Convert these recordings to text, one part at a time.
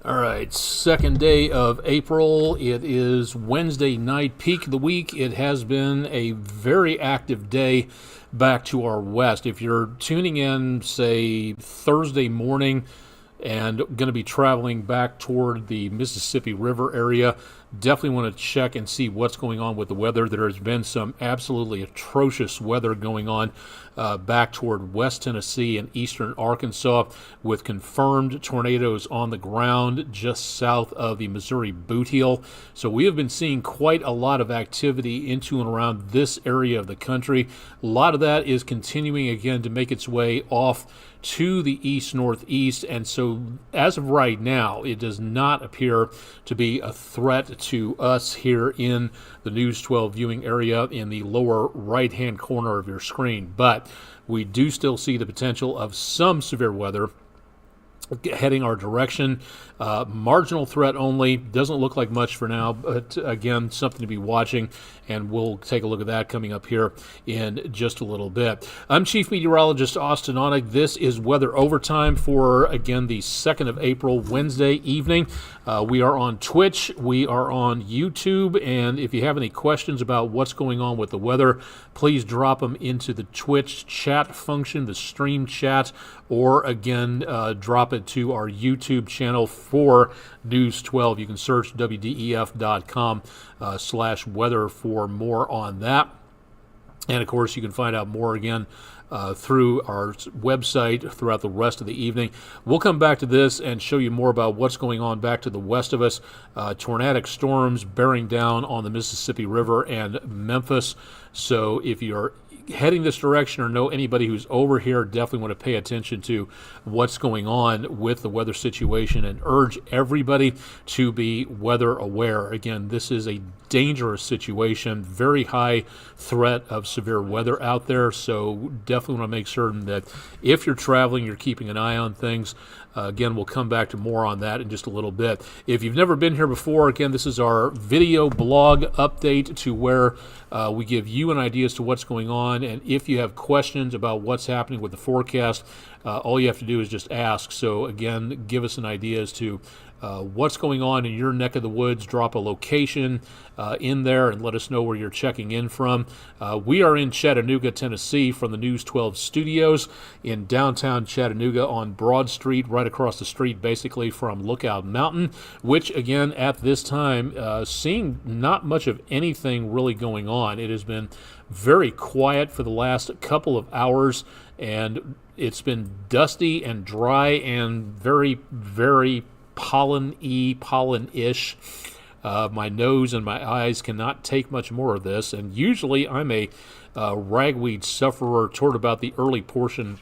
All right, second day of April. It is Wednesday night, peak of the week. It has been a very active day back to our west. If you're tuning in, say, Thursday morning and going to be traveling back toward the Mississippi River area, definitely want to check and see what's going on with the weather. There has been some absolutely atrocious weather going on back toward West Tennessee and eastern Arkansas, with confirmed tornadoes on the ground just south of the Missouri Boot Heel. So we have been seeing quite a lot of activity into and around this area of the country. A lot of that is continuing again to make its way off to the east-northeast, and so as of right now, it does not appear to be a threat to us here in the News 12 viewing area in the lower right-hand corner of your screen. But we do still see the potential of some severe weather heading our direction. Marginal threat only. Doesn't look like much for now, but again, something to be watching, and we'll take a look at that coming up here in just a little bit. I'm Chief Meteorologist Austin Onig. This is Weather Overtime for, again, the 2nd of April, Wednesday evening. We are on Twitch, we are on YouTube, and if you have any questions about what's going on with the weather, please drop them into the Twitch chat function, the stream chat, or again, drop it to our YouTube channel for News 12. You can search WDEF.com/weather for more on that. And of course, you can find out more again through our website throughout the rest of the evening. We'll come back to this and show you more about what's going on back to the west of us. Tornadic storms bearing down on the Mississippi River and Memphis. So if you're heading this direction or know anybody who's over here, definitely want to pay attention to what's going on with the weather situation and urge everybody to be weather aware. Again, this is a dangerous situation, very high threat of severe weather out there, so definitely want to make certain that if you're traveling, you're keeping an eye on things. Again, we'll come back to more on that in just a little bit. If you've never been here before, again, this is our video blog update to where we give you an idea as to what's going on, and if you have questions about what's happening with the forecast, all you have to do is just ask. So again, give us an idea as to what's going on in your neck of the woods. Drop a location in there and let us know where you're checking in from. We are in Chattanooga, Tennessee, from the News 12 studios in downtown Chattanooga on Broad Street, right across the street basically from Lookout Mountain, which again at this time seeing not much of anything really going on. It has been very quiet for the last couple of hours, and it's been dusty and dry and very, very pollen-ish. My nose and my eyes cannot take much more of this, and usually I'm a ragweed sufferer toward about the early portion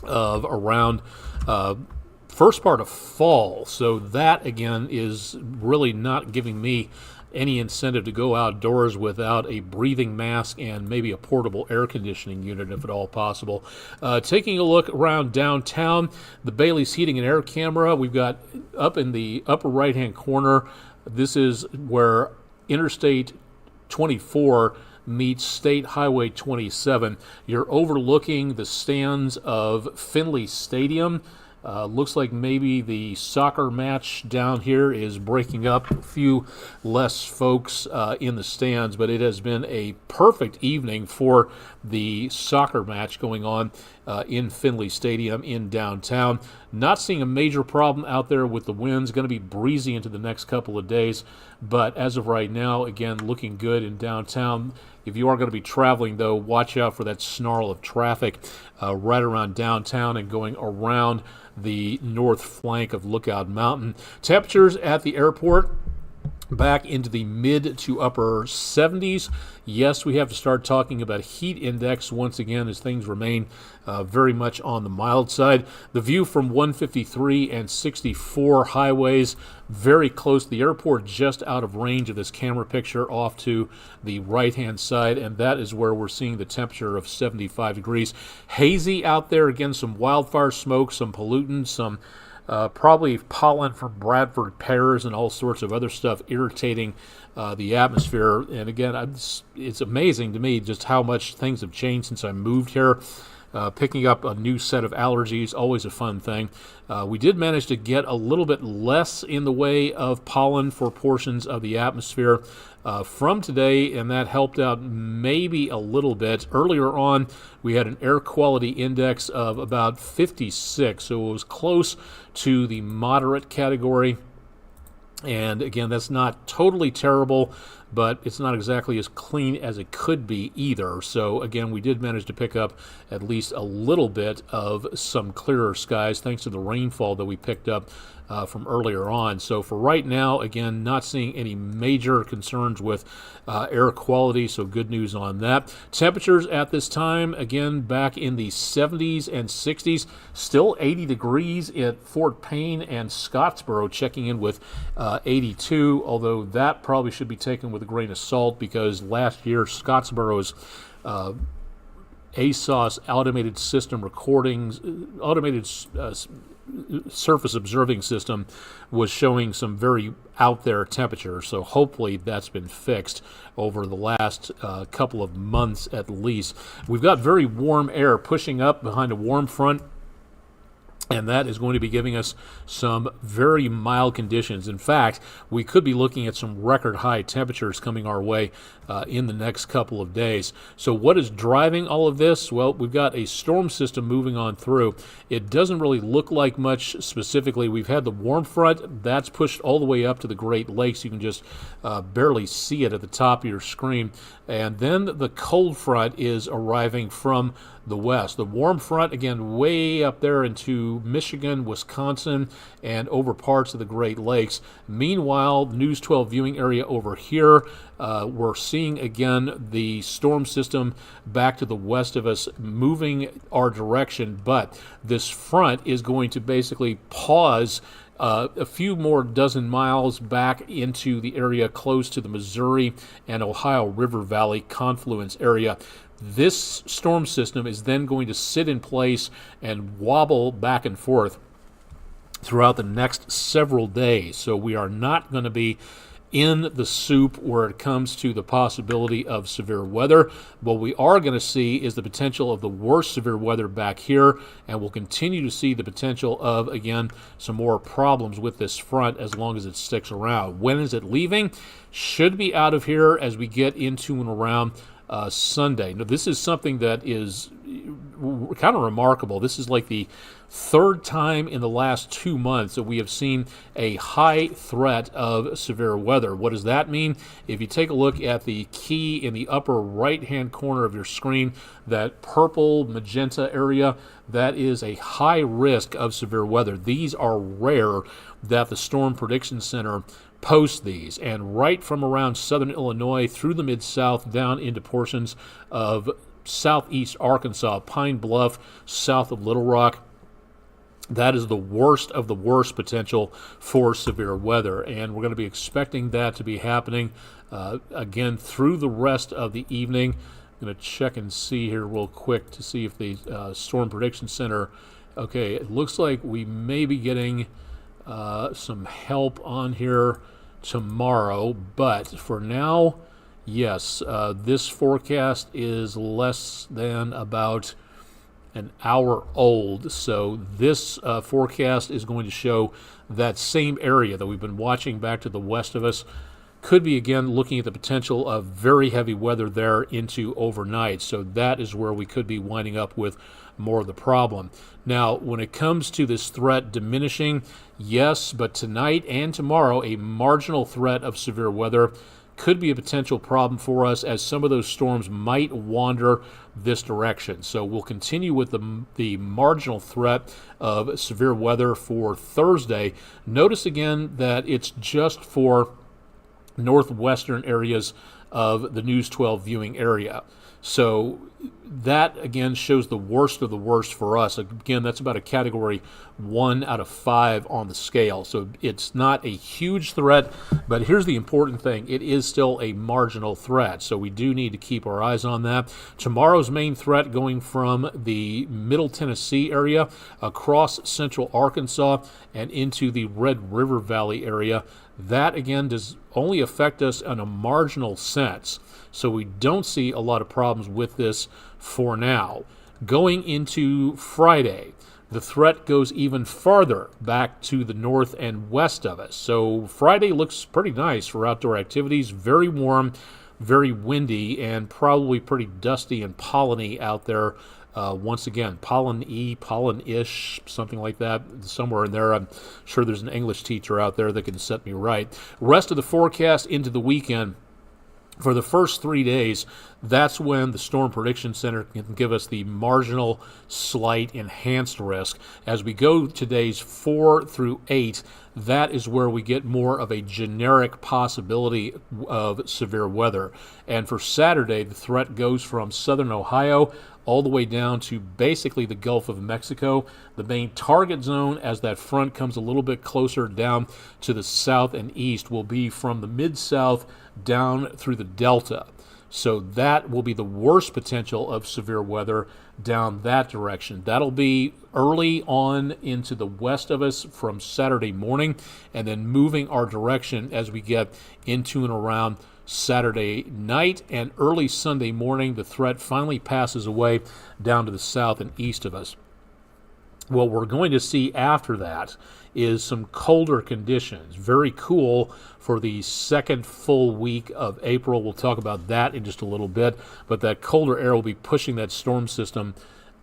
of around first part of fall, so that again is really not giving me any incentive to go outdoors without a breathing mask and maybe a portable air conditioning unit if at all possible. Taking a look around downtown, the Bailey's Heating and Air camera, we've got up in the upper right-hand corner, this is where Interstate 24 meets State Highway 27. You're overlooking the stands of Finley Stadium. Looks like maybe the soccer match down here is breaking up. A few less folks in the stands, but it has been a perfect evening for the soccer match going on in Finley Stadium in downtown. Not seeing a major problem out there with the winds. Going to be breezy into the next couple of days, but as of right now, again, looking good in downtown. If you are going to be traveling, though, watch out for that snarl of traffic right around downtown and going around the north flank of Lookout Mountain. Temperatures at the airport back into the mid to upper 70s. Yes, we have to start talking about heat index once again as things remain very much on the mild side. The view from 153 and 64 highways, very close to the airport, just out of range of this camera picture off to the right-hand side, and that is where we're seeing the temperature of 75 degrees. Hazy out there, again, some wildfire smoke, some pollutants, some probably pollen from Bradford pears and all sorts of other stuff irritating the atmosphere. And again, it's amazing to me just how much things have changed since I moved here. Picking up a new set of allergies, always a fun thing. We did manage to get a little bit less in the way of pollen for portions of the atmosphere from today, and that helped out maybe a little bit. Earlier on, we had an air quality index of about 56, so it was close to the moderate category. And again, that's not totally terrible, but it's not exactly as clean as it could be either. So again, we did manage to pick up at least a little bit of some clearer skies thanks to the rainfall that we picked up from earlier on. So for right now, again, not seeing any major concerns with air quality, so good news on that. Temperatures at this time, again, back in the 70s and 60s, still 80 degrees at Fort Payne and Scottsboro, checking in with 82, although that probably should be taken with a grain of salt because last year Scottsboro's ASOS automated system recordings, automated surface observing system was showing some very out there temperatures, so hopefully that's been fixed over the last couple of months at least. We've got very warm air pushing up behind a warm front, and that is going to be giving us some very mild conditions. In fact, we could be looking at some record high temperatures coming our way in the next couple of days. So what is driving all of this? Well, we've got a storm system moving on through. It doesn't really look like much specifically. We've had the warm front. That's pushed all the way up to the Great Lakes. You can just barely see it at the top of your screen. And then the cold front is arriving from the west. The warm front, again, way up there into Michigan, Wisconsin, and over parts of the Great Lakes. Meanwhile, News 12 viewing area over here, we're seeing again the storm system back to the west of us moving our direction, but this front is going to basically pause a few more dozen miles back into the area close to the Missouri and Ohio River Valley confluence area. This storm system is then going to sit in place and wobble back and forth throughout the next several days. So we are not going to be in the soup where it comes to the possibility of severe weather. What we are going to see is the potential of the worst severe weather back here, and we'll continue to see the potential of, again, some more problems with this front as long as it sticks around. When is it leaving? Should be out of here as we get into and around Sunday. Now, this is something that is kind of remarkable. This is like the third time in the last 2 months that we have seen a high threat of severe weather. What does that mean? If you take a look at the key in the upper right-hand corner of your screen, that purple magenta area, that is a high risk of severe weather. These are rare that the Storm Prediction Center post these, and right from around southern Illinois through the Mid-South down into portions of southeast Arkansas, Pine Bluff, south of Little Rock, that is the worst of the worst potential for severe weather, and we're going to be expecting that to be happening again through the rest of the evening. I'm going to check and see here real quick to see if the Storm Prediction Center, okay, it looks like we may be getting some help on here tomorrow, but for now, yes, this forecast is less than about an hour old, so this forecast is going to show that same area that we've been watching back to the west of us. Could be again looking at the potential of very heavy weather there into overnight, so that is where we could be winding up with more of the problem. Now, when it comes to this threat diminishing, yes, but tonight and tomorrow, a marginal threat of severe weather could be a potential problem for us as some of those storms might wander this direction. So we'll continue with the marginal threat of severe weather for Thursday. Notice again that it's just for northwestern areas of the News 12 viewing area. So that, again, shows the worst of the worst for us. Again, that's about a category 1 out of 5 on the scale. So it's not a huge threat, but here's the important thing. It is still a marginal threat, so we do need to keep our eyes on that. Tomorrow's main threat going from the Middle Tennessee area across central Arkansas and into the Red River Valley area. That, again, does only affect us in a marginal sense. So we don't see a lot of problems with this for now. Going into Friday, the threat goes even farther back to the north and west of us. So Friday looks pretty nice for outdoor activities. Very warm, very windy, and probably pretty dusty and pollen-y out there. Once again, pollen-ish, something like that, somewhere in there. I'm sure there's an English teacher out there that can set me right. Rest of the forecast into the weekend. For the first 3 days, that's when the Storm Prediction Center can give us the marginal, slight, enhanced risk. As we go to days 4 through 8, that is where we get more of a generic possibility of severe weather. And for Saturday, the threat goes from southern Ohio all the way down to basically the Gulf of Mexico. The main target zone, as that front comes a little bit closer down to the south and east, will be from the mid-south down through the Delta. So that will be the worst potential of severe weather down that direction. That'll be early on into the west of us from Saturday morning, and then moving our direction as we get into and around Saturday night and early Sunday morning. The threat finally passes away down to the south and east of us. What we're going to see after that is some colder conditions. Very cool for the second full week of April. We'll talk about that in just a little bit, but that colder air will be pushing that storm system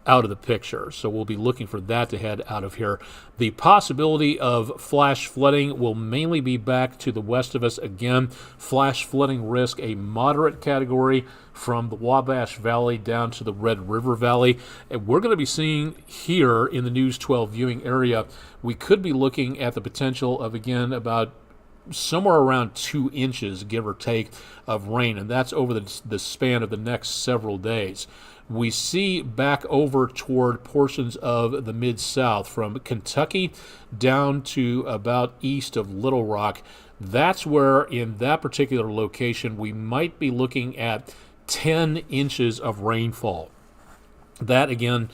out of the picture. So we'll be looking for that to head out of here. The possibility of flash flooding will mainly be back to the west of us again. Flash flooding risk, a moderate category from the Wabash Valley down to the Red River Valley. And we're going to be seeing here in the News 12 viewing area, we could be looking at the potential of, again, about somewhere around 2 inches, give or take, of rain, and that's over the span of the next several days. We see back over toward portions of the Mid-South from Kentucky down to about east of Little Rock. That's where, in that particular location, we might be looking at 10 inches of rainfall. That, again,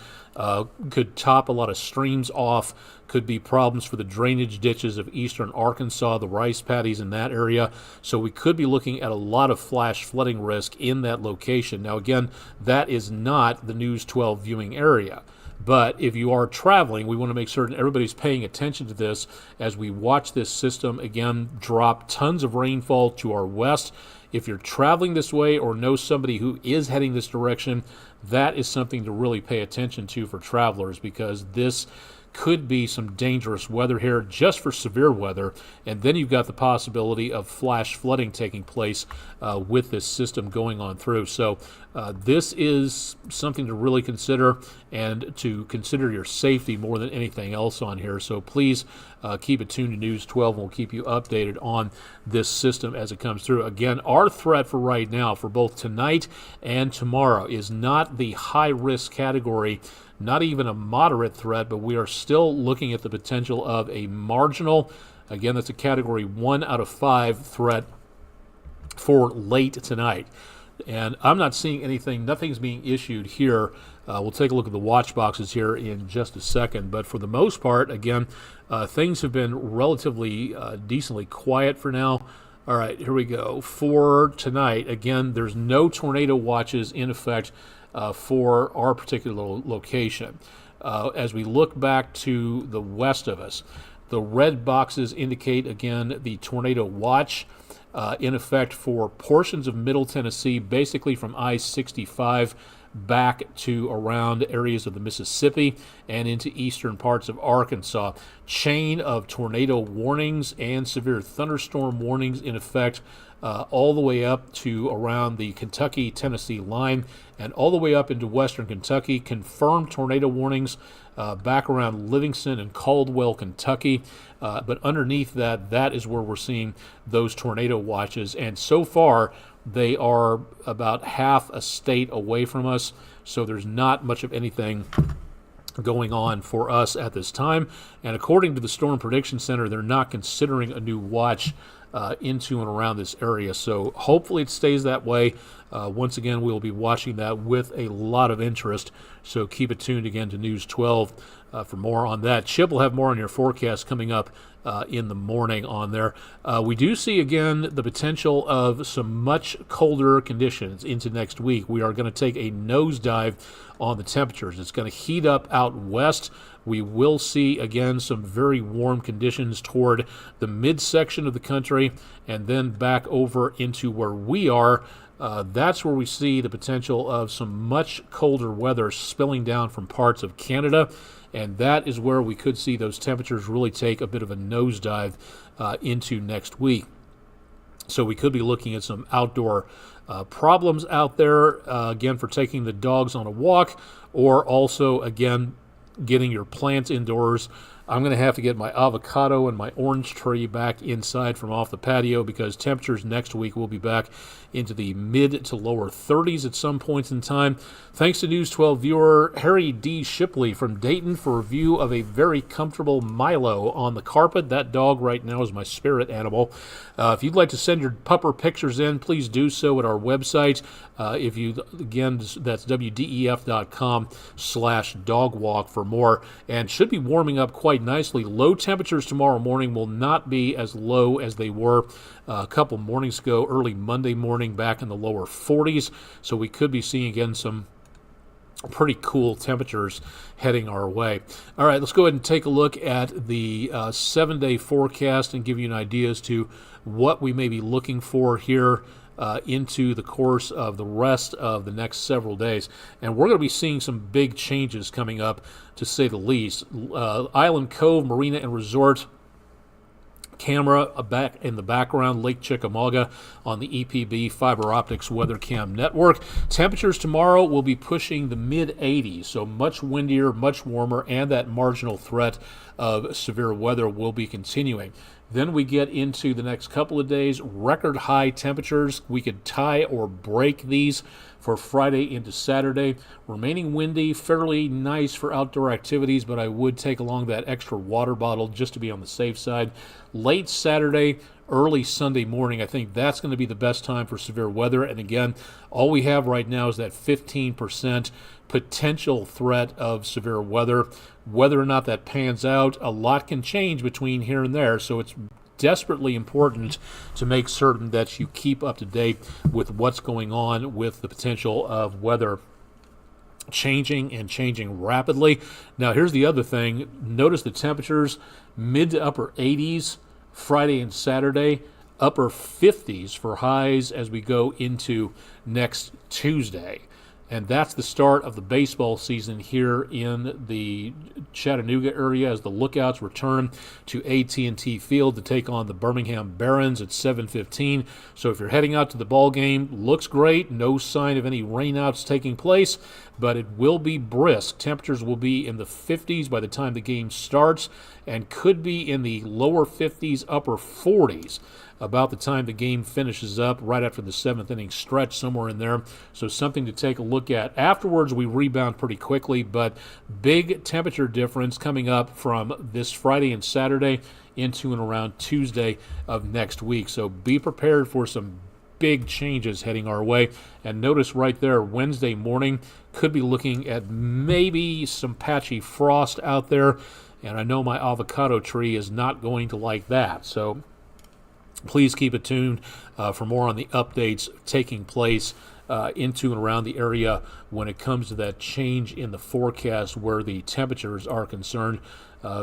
could top a lot of streams off, could be problems for the drainage ditches of eastern Arkansas, the rice paddies in that area. So we could be looking at a lot of flash flooding risk in that location. Now, again, that is not the News 12 viewing area. But if you are traveling, we want to make certain everybody's paying attention to this as we watch this system, again, drop tons of rainfall to our west. If you're traveling this way or know somebody who is heading this direction, that is something to really pay attention to for travelers, because this could be some dangerous weather here just for severe weather. And then you've got the possibility of flash flooding taking place with this system going on through. So this is something to really consider, and to consider your safety more than anything else on here. So please keep it tuned to News 12, and we'll keep you updated on this system as it comes through. Again, our threat for right now, for both tonight and tomorrow, is not the high-risk category, not even a moderate threat, but we are still looking at the potential of a marginal, again, that's a category 1 out of 5 threat for late tonight. And I'm not seeing anything, nothing's being issued here. We'll take a look at the watch boxes here in just a second. But for the most part, again, things have been relatively decently quiet for now. All right, here we go. For tonight, again, there's no tornado watches in effect for our particular location. As we look back to the west of us, the red boxes indicate, again, the tornado watch in effect for portions of Middle Tennessee, basically from I-65 back to around areas of the Mississippi and into eastern parts of Arkansas. Chain of tornado warnings and severe thunderstorm warnings in effect all the way up to around the Kentucky-Tennessee line and all the way up into western Kentucky. Confirmed tornado warnings back around Livingston and Caldwell, Kentucky. But underneath that, that is where we're seeing those tornado watches. And so far, they are about half a state away from us, so there's not much of anything going on for us at this time. And according to the Storm Prediction Center, they're not considering a new watch into and around this area. So hopefully it stays that way. Once again, we'll be watching that with a lot of interest. So keep it tuned again to News 12 for more on that. Chip will have more on your forecast coming up in the morning on there. We do see, again, the potential of some much colder conditions into next week. We are going to take a nosedive on the temperatures. It's going to heat up out west. We will see, again, some very warm conditions toward the midsection of the country and then back over into where we are. That's where we see the potential of some much colder weather spilling down from parts of Canada, and that is where we could see those temperatures really take a bit of a nosedive into next week. So we could be looking at some outdoor problems out there, again, for taking the dogs on a walk, or also, again, getting your plants indoors. I'm going to have to get my avocado and my orange tree back inside from off the patio because temperatures next week will be back into the mid to lower 30s at some points in time. Thanks to News 12 viewer Harry D. Shipley from Dayton for a review of a very comfortable Milo on the carpet. That dog right now is my spirit animal. If you'd like to send your pupper pictures in, please do so at our website. Again, that's wdef.com/dogwalk for more, and should be warming up quite nicely. Low temperatures tomorrow morning will not be as low as they were a couple mornings ago, early Monday morning, back in the lower 40s. So we could be seeing again some pretty cool temperatures heading our way. All right, let's go ahead and take a look at the 7-day forecast and give you an idea as to what we may be looking for here into the course of the rest of the next several days. And we're going to be seeing some big changes coming up, to say the least. Island Cove Marina and Resort camera back in the background, Lake Chickamauga on the EPB Fiber Optics Weather Cam network. Temperatures tomorrow will be pushing the mid-80s, so much windier, much warmer, and that marginal threat of severe weather will be continuing. Then we get into the next couple of days, record high temperatures. We could tie or break these for Friday into Saturday. Remaining windy, fairly nice for outdoor activities, but I would take along that extra water bottle just to be on the safe side. Late Saturday, early Sunday morning, I think that's going to be the best time for severe weather. And again, all we have right now is that 15% potential threat of severe weather. Whether or not that pans out, a lot can change between here and there, so it's desperately important to make certain that you keep up to date with what's going on with the potential of weather changing and changing rapidly. Now, here's the other thing. Notice the temperatures, mid to upper 80s Friday and Saturday, upper 50s for highs as we go into next Tuesday. And that's the start of the baseball season here in the Chattanooga area as the Lookouts return to AT&T Field to take on the Birmingham Barons at 7:15. So if you're heading out to the ball game, looks great. No sign of any rainouts taking place, but it will be brisk. Temperatures will be in the 50s by the time the game starts and could be in the lower 50s, upper 40s about the time the game finishes up, right after the 7th inning stretch, somewhere in there. So something to take a look at. Afterwards, we rebound pretty quickly, but big temperature difference coming up from this Friday and Saturday into and around Tuesday of next week. So be prepared for some big changes heading our way. And notice right there, Wednesday morning, could be looking at maybe some patchy frost out there. And I know my avocado tree is not going to like that. So please keep it tuned for more on the updates taking place into and around the area when it comes to that change in the forecast where the temperatures are concerned.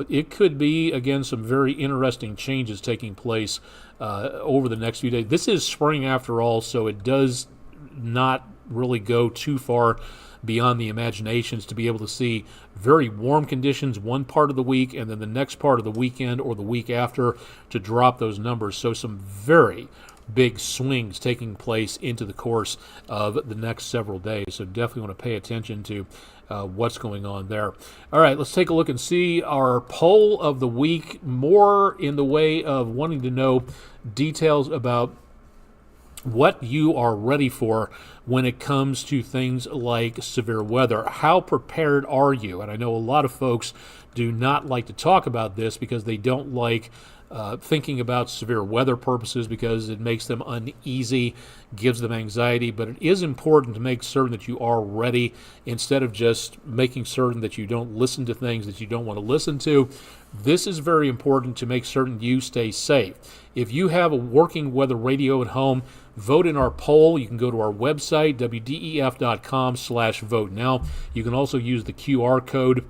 It could be, again, some very interesting changes taking place over the next few days. This is spring after all, so it does not really go too far beyond the imaginations to be able to see very warm conditions one part of the week and then the next part of the weekend or the week after to drop those numbers. So some very big swings taking place into the course of the next several days. So definitely want to pay attention to what's going on there. All right, let's take a look and see our poll of the week, more in the way of wanting to know details about what you are ready for when it comes to things like severe weather. How prepared are you? And I know a lot of folks do not like to talk about this because they don't like thinking about severe weather purposes because it makes them uneasy, gives them anxiety. But it is important to make certain that you are ready instead of just making certain that you don't listen to things that you don't want to listen to. This is very important to make certain you stay safe. If you have a working weather radio at home, vote in our poll. You can go to our website, wdef.com/vote now. You can also use the QR code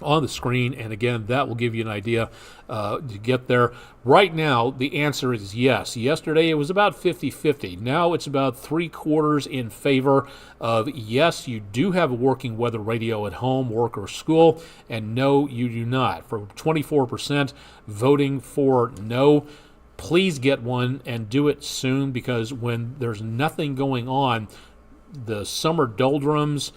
on the screen, and again, that will give you an idea to get there. Right now, the answer is yes. Yesterday, it was about 50-50. Now it's about 3/4 in favor of yes, you do have a working weather radio at home, work, or school, and no, you do not. For 24% voting for no, please get one and do it soon, because when there's nothing going on, the summer doldrums,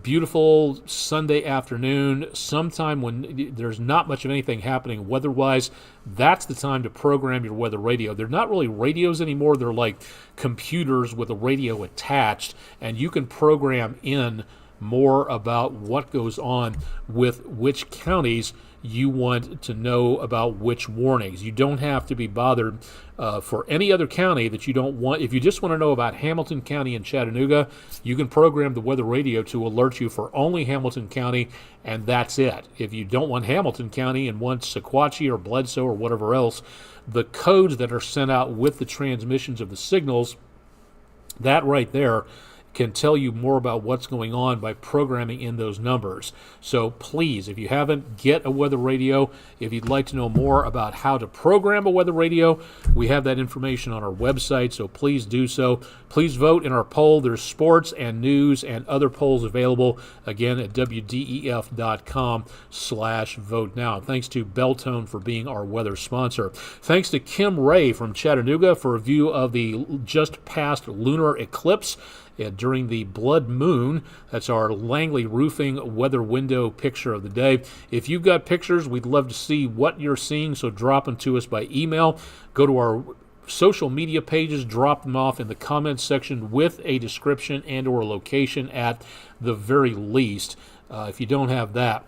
beautiful Sunday afternoon, sometime when there's not much of anything happening weather-wise, that's the time to program your weather radio. They're not really radios anymore. They're like computers with a radio attached, and you can program in more about what goes on with which counties you want to know about which warnings. You don't have to be bothered for any other county that you don't want. If you just want to know about Hamilton County and Chattanooga, you can program the weather radio to alert you for only Hamilton County, and that's it. If you don't want Hamilton County and want Sequatchie or Bledsoe or whatever else, the codes that are sent out with the transmissions of the signals, that right there can tell you more about what's going on by programming in those numbers. So please, if you haven't, get a weather radio. If you'd like to know more about how to program a weather radio, we have that information on our website, so please do so. Please vote in our poll. There's sports and news and other polls available, again, at wdef.com/vote now. Thanks to Beltone for being our weather sponsor. Thanks to Kim Ray from Chattanooga for a view of the just past lunar eclipse during the blood moon. That's our Langley Roofing weather window picture of the day. If you've got pictures, we'd love to see what you're seeing, so drop them to us by email. Go to our social media pages, drop them off in the comments section with a description and or location at the very least. If you don't have that,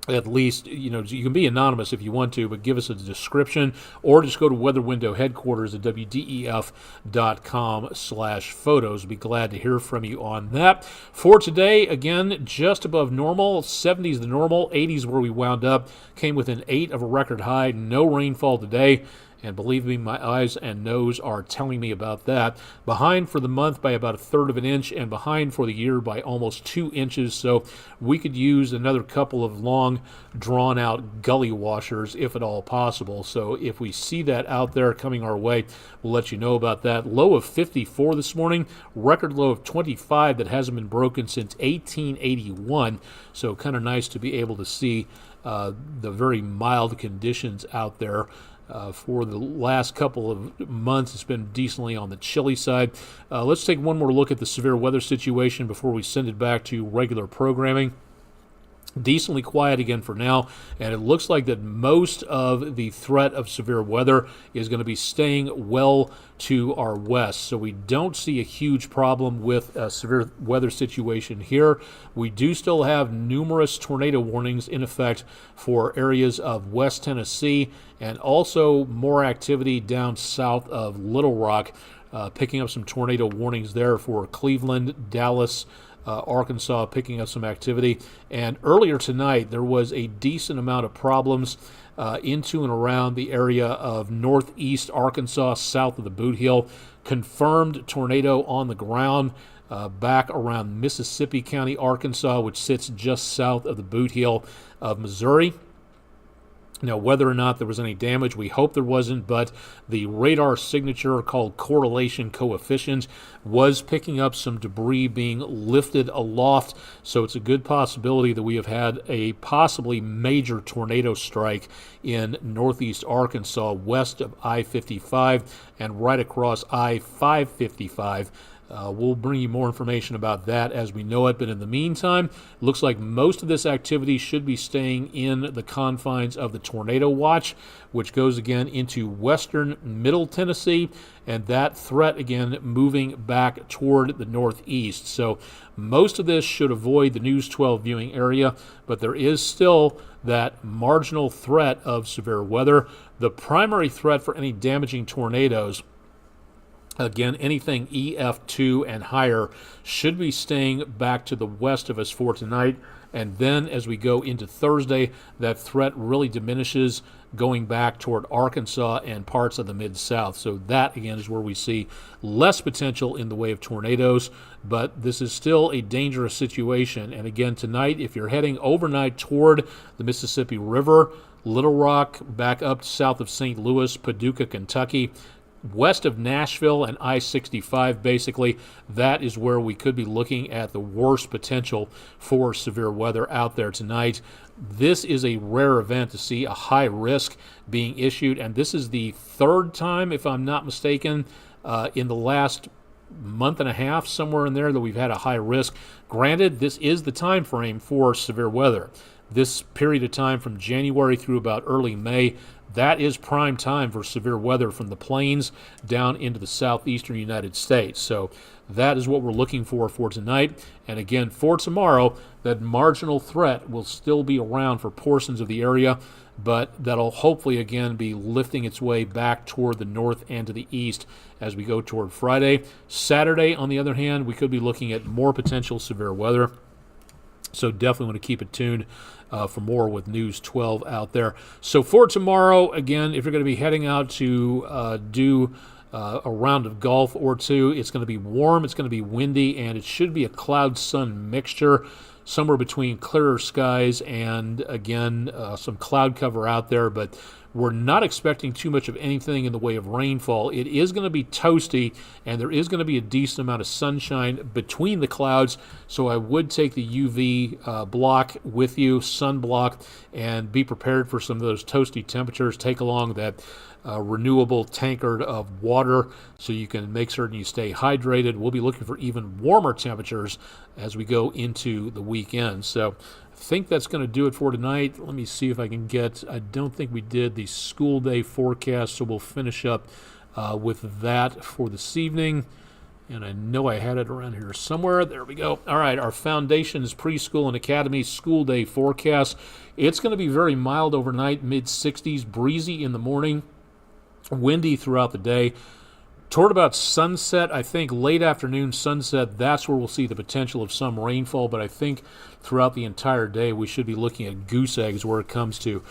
at least, you can be anonymous if you want to, but give us a description, or just go to Weather Window headquarters at wdef.com/photos. Be glad to hear from you on that. For today, again, just above normal. 70s the normal, 80s where we wound up. Came within 8 of a record high. No rainfall today. And believe me, my eyes and nose are telling me about that. Behind for the month by about 1/3 of an inch, and behind for the year by almost 2 inches. So we could use another couple of long, drawn-out gully washers, if at all possible. So if we see that out there coming our way, we'll let you know about that. Low of 54 this morning, record low of 25 that hasn't been broken since 1881. So kind of nice to be able to see the very mild conditions out there. For the last couple of months, it's been decently on the chilly side. Let's take one more look at the severe weather situation before we send it back to regular programming. Decently quiet again for now, and it looks like that most of the threat of severe weather is going to be staying well to our west. So we don't see a huge problem with a severe weather situation here. We do still have numerous tornado warnings in effect for areas of West Tennessee, and also more activity down south of Little Rock, picking up some tornado warnings there for Cleveland, Dallas, Arkansas, picking up some activity. And earlier tonight, there was a decent amount of problems into and around the area of northeast Arkansas, south of the Boot Heel. Confirmed tornado on the ground back around Mississippi County, Arkansas, which sits just south of the Boot Heel of Missouri. Now, whether or not there was any damage, we hope there wasn't, but the radar signature called correlation coefficient was picking up some debris being lifted aloft, so it's a good possibility that we have had a possibly major tornado strike in northeast Arkansas, west of I-55 and right across I-555. We'll bring you more information about that as we know it. But in the meantime, it looks like most of this activity should be staying in the confines of the tornado watch, which goes again into western middle Tennessee, and that threat again moving back toward the northeast. So most of this should avoid the News 12 viewing area, but there is still that marginal threat of severe weather. The primary threat for any damaging tornadoes, again, anything EF2 and higher, should be staying back to the west of us for tonight. And then as we go into Thursday, that threat really diminishes, going back toward Arkansas and parts of the Mid-South. So that, again, is where we see less potential in the way of tornadoes. But this is still a dangerous situation. And again, tonight, if you're heading overnight toward the Mississippi River, Little Rock, back up south of St. Louis, Paducah, Kentucky, west of Nashville and I-65, basically, that is where we could be looking at the worst potential for severe weather out there tonight. This is a rare event to see a high risk being issued, and this is the third time, if I'm not mistaken, in the last month and a half, somewhere in there, that we've had a high risk. Granted, this is the time frame for severe weather. This period of time from January through about early May, that is prime time for severe weather from the plains down into the southeastern United States. So that is what we're looking for tonight. And again, for tomorrow, that marginal threat will still be around for portions of the area, but that'll hopefully again be lifting its way back toward the north and to the east as we go toward Friday. Saturday, on the other hand, we could be looking at more potential severe weather. So definitely want to keep it tuned for more with News 12 out there. So for tomorrow, again, if you're going to be heading out to do a round of golf or two, it's going to be warm, it's going to be windy, and it should be a cloud-sun mixture, somewhere between clearer skies and, again, some cloud cover out there. But we're not expecting too much of anything in the way of rainfall. It is going to be toasty, and there is going to be a decent amount of sunshine between the clouds, so I would take the UV block with you, sunblock, and be prepared for some of those toasty temperatures. Take along that renewable tankard of water so you can make certain you stay hydrated. We'll be looking for even warmer temperatures as we go into the weekend. So I think that's going to do it for tonight. Let me see if I can get, I don't think we did the school day forecast, so we'll finish up with that for this evening. And I know I had it around here somewhere. There we go. All right, our Foundations Preschool and Academy school day forecast. It's going to be very mild overnight, mid-60s, breezy in the morning, windy throughout the day. Toward about sunset, I think late afternoon, sunset, that's where we'll see the potential of some rainfall. But I think throughout the entire day, we should be looking at goose eggs where it comes to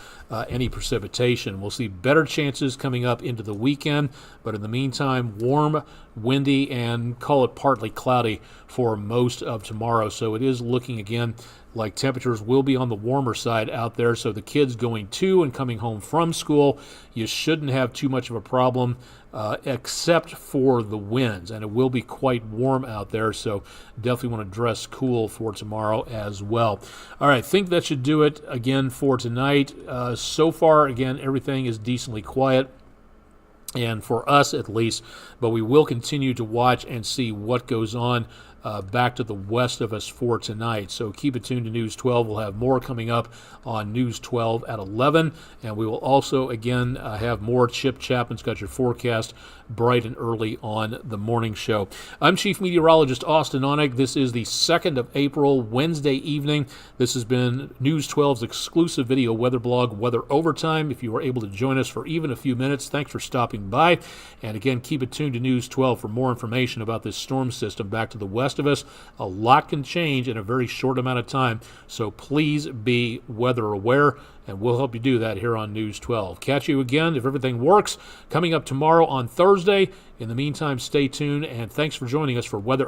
any precipitation. We'll see better chances coming up into the weekend. But in the meantime, warm, windy, and call it partly cloudy for most of tomorrow. So it is looking again like temperatures will be on the warmer side out there. So the kids going to and coming home from school, you shouldn't have too much of a problem except for the winds. And it will be quite warm out there. So definitely want to dress cool for tomorrow as well. All right, I think that should do it again for tonight. So far, again, everything is decently quiet, and for us at least, but we will continue to watch and see what goes on back to the west of us for tonight. So keep it tuned to News 12. We'll have more coming up on News 12 at 11, and we will also, again, have more. Chip Chapman's got your forecast bright and early on the morning show. I'm Chief Meteorologist Austin Onig. This is the 2nd of April, Wednesday evening. This has been News 12's exclusive video weather blog, Weather Overtime. If you were able to join us for even a few minutes, thanks for stopping by. And again, keep it tuned to News 12 for more information about this storm system back to the west of us. A lot can change in a very short amount of time, so please be weather aware, and we'll help you do that here on News 12. Catch you again, if everything works, coming up tomorrow on Thursday. In the meantime, stay tuned, and thanks for joining us for Weather